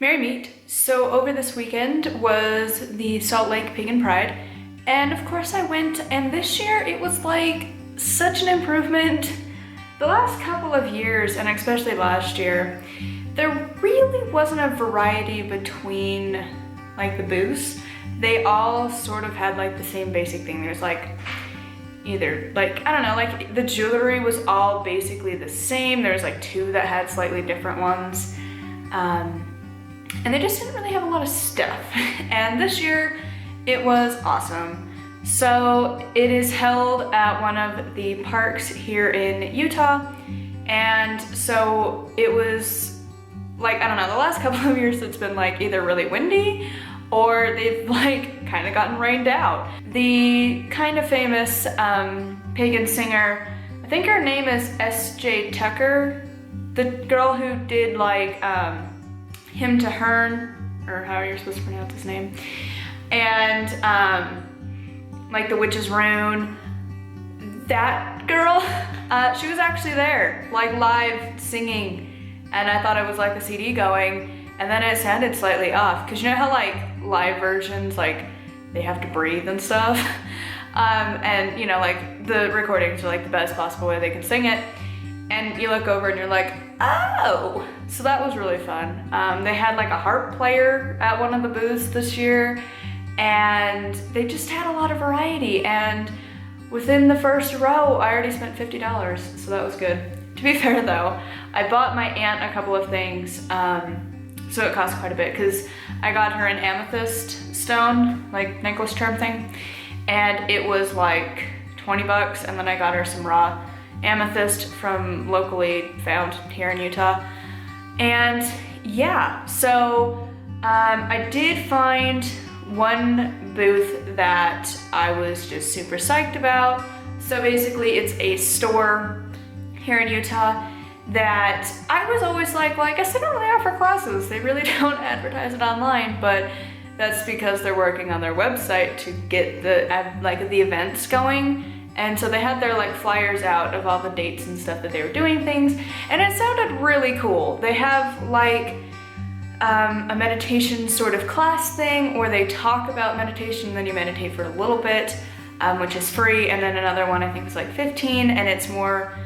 Merry Meet. So over this weekend was the Salt Lake Pagan Pride, and of course I went, and this year it was like such an improvement. The last couple of years, and especially last year, there really wasn't a variety between like the booths. They all sort of had like the same basic thing. There's like either like, I don't know, like the jewelry was all basically the same. There's like two that had slightly different ones. And they just didn't really have a lot of stuff. And this year it was awesome. So it is held at one of the parks here in Utah. And so it was like, I don't know, the last couple of years it's been like either really windy or they've like kind of gotten rained out. The kind of famous pagan singer, I think her name is S.J. Tucker, the girl who did like Hymn to Hern, or how you're supposed to pronounce his name, and like the Witch's Rune. That girl, she was actually there, like live singing, and I thought it was like a CD going, and then it sounded slightly off, because you know how like live versions, like they have to breathe and stuff, and you know, like the recordings are like the best possible way they can sing it, and you look over and you're like, oh! So that was really fun. They had like a harp player at one of the booths this year, and they just had a lot of variety, and within the first row I already spent $50, so that was good. To be fair though, I bought my aunt a couple of things, so it cost quite a bit, because I got her an amethyst stone, like necklace charm thing, and it was like 20 bucks, and then I got her some raw amethyst from locally found here in Utah. And yeah, so I did find one booth that I was just super psyched about. So basically it's a store here in Utah that I was always like, well, I guess they don't really offer classes. They really don't advertise it online, but that's because they're working on their website to get the events going. And so they had their like flyers out of all the dates and stuff that they were doing things, and it sounded really cool. They have like a meditation sort of class thing, or they talk about meditation and then you meditate for a little bit, which is free, and then another one I think is like 15, and it's more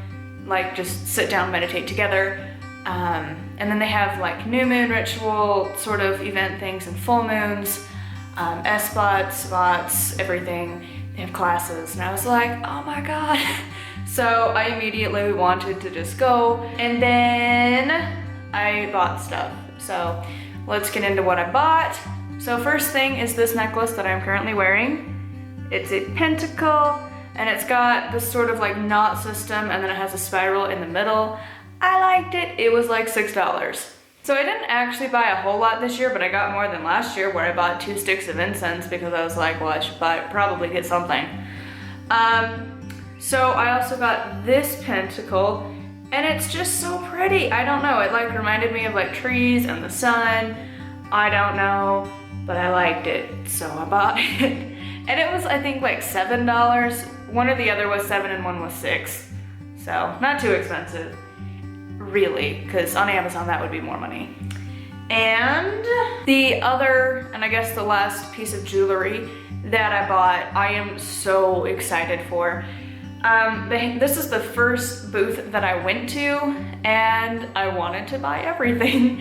like just sit down, meditate together. And then they have like new moon ritual sort of event things and full moons, S-spots, spots, everything. They have classes, and I was like, oh my god. So I immediately wanted to just go, and then I bought stuff. So let's get into what I bought. So first thing is this necklace that I'm currently wearing. It's a pentacle, and it's got this sort of like knot system, and then it has a spiral in the middle. I liked it. It was like $6. So I didn't actually buy a whole lot this year, but I got more than last year, where I bought 2 sticks of incense because I was like, well, I should probably get something. So I also got this pentacle, and it's just so pretty. I don't know, it like reminded me of like trees and the sun. I don't know, but I liked it, so I bought it. And it was, I think, like $7. One or the other was $7 and one was $6. So not too expensive. Really, because on Amazon that would be more money. And the other, and I guess the last piece of jewelry that I bought, I am so excited for. This is the first booth that I went to, and I wanted to buy everything.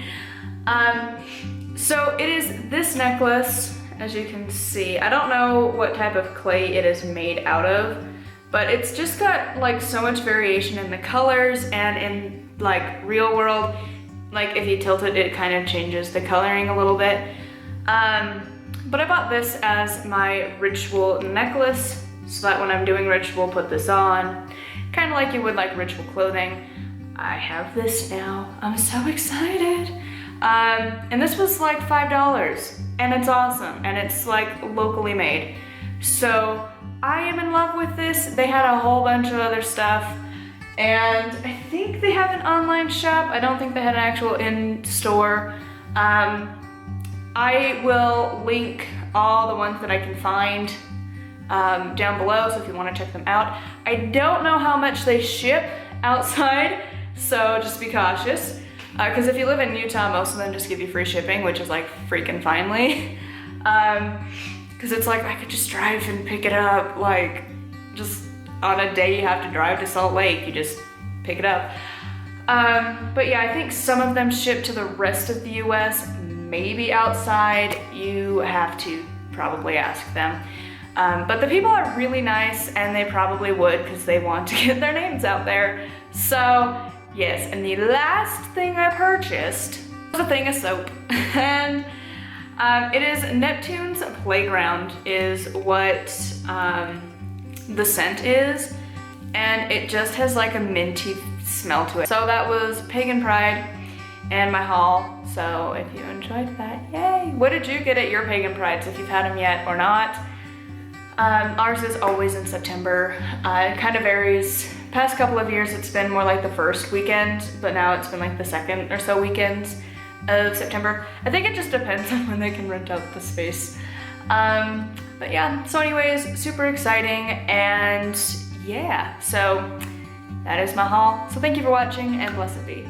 So it is this necklace, as you can see. I don't know what type of clay it is made out of, but it's just got like so much variation in the colors, and in like real world, like if you tilt it, it kind of changes the coloring a little bit. But I bought this as my ritual necklace, so that when I'm doing ritual, put this on, kind of like you would like ritual clothing. I have this now. I'm so excited. And this was like $5, and it's awesome, and it's like locally made. So I am in love with this. They had a whole bunch of other stuff, and I think they have an online shop. I don't think they had an actual in-store. I will link all the ones that I can find down below, so if you want to check them out. I don't know how much they ship outside, so just be cautious. Because if you live in Utah, most of them just give you free shipping, which is like freaking finally. Because it's like I could just drive and pick it up, like just on a day you have to drive to Salt Lake, you just pick it up. But yeah, I think some of them ship to the rest of the US, maybe outside. You have to probably ask them. But the people are really nice, and they probably would because they want to get their names out there. So yes, and the last thing I purchased was a thing of soap. And it is Neptune's Playground is what the scent is. And it just has like a minty smell to it. So that was Pagan Pride and my haul. So if you enjoyed that, yay. What did you get at your Pagan Prides, if you've had them yet or not? Ours is always in September. It kind of varies. Past couple of years it's been more like the first weekend, but now it's been like the second or so weekends of September. I think it just depends on when they can rent out the space. But yeah, so anyways, super exciting, and yeah, so that is my haul. So thank you for watching, and blessed be.